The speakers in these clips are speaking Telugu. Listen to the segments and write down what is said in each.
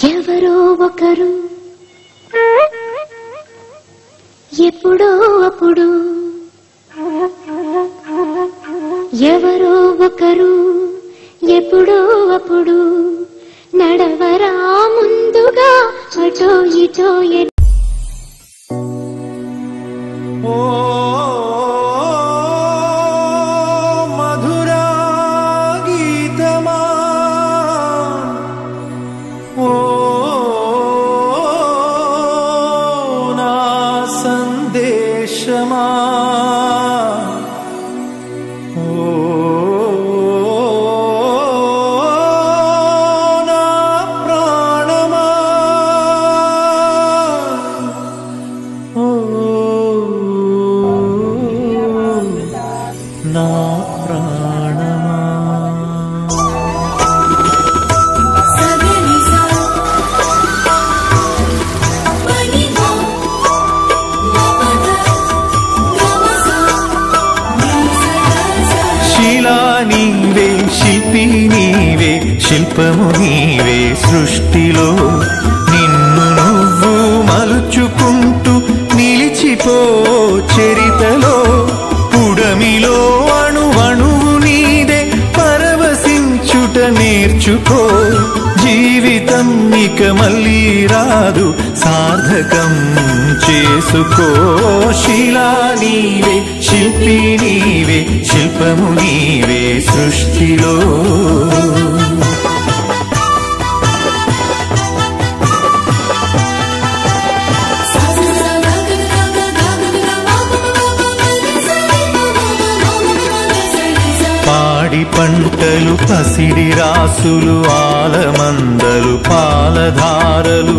ఎవరో ఒకరు ఎప్పుడో అప్పుడు ఎవరో ఒకరు ఎప్పుడో అప్పుడు నడవరా ముందుగా అటో ఇటో మధురా గీతమా నా సందేశమా నా ప్రాణమా నా ప్రాణమా శిలా నీవే శిల్పి నీవే శిల్పము నీవే సృష్టిలో నిన్ను నువ్వు మలుచుకుంటూ నిలిచిపో చరితలో పుడమిలో అణువణువు నీదే పరవశించుట నేర్చుకో జీవితం ఇక మళ్ళీ రాదు సార్థకం చేసుకో శిలా నీవే శిల్పి నీవే శిల్పము నీవే సృష్టిలో పాడి పంటలు పసిడి రాసులు ఆలమందలు పాలధారలు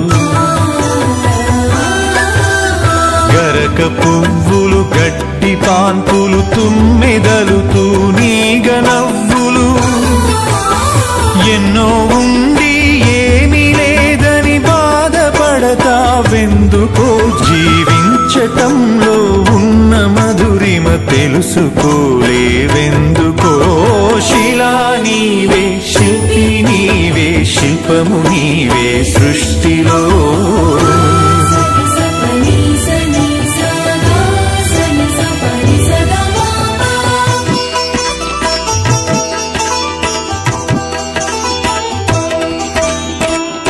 గరక పువ్వులు గడ్డి పాన్పులు తుమ్మెదలు తూనీగ నవ్వులు ఎన్నో ఉండి ఏమీ లేదని బాధపడతావెందుకో జీవించటంలో ఉన్న మధురిమ తెలుసుకోలేవెందుకో శిలా నీవే శిల్పి నీవే శిల్పము నీవే సృష్టిలో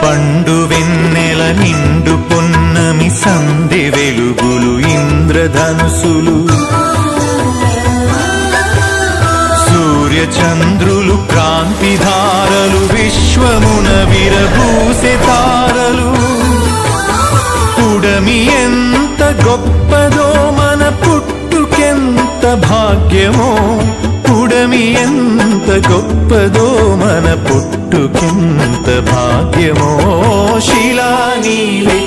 పండు వెన్నెల నిండు పొన్నమి సంధి వెలుగులు ఇంద్రధనుసులు సూర్య చంద్రులు క్రాంతిధారలు విశ్వమున విరబూసే తారలు పుడమి ఎంత గొప్పదో మన పుట్టుకెంత భాగ్యమో పుడమి ఎంత గొప్పదో మన పుట్టుకెంత భాగ్యమో శిలా నీవే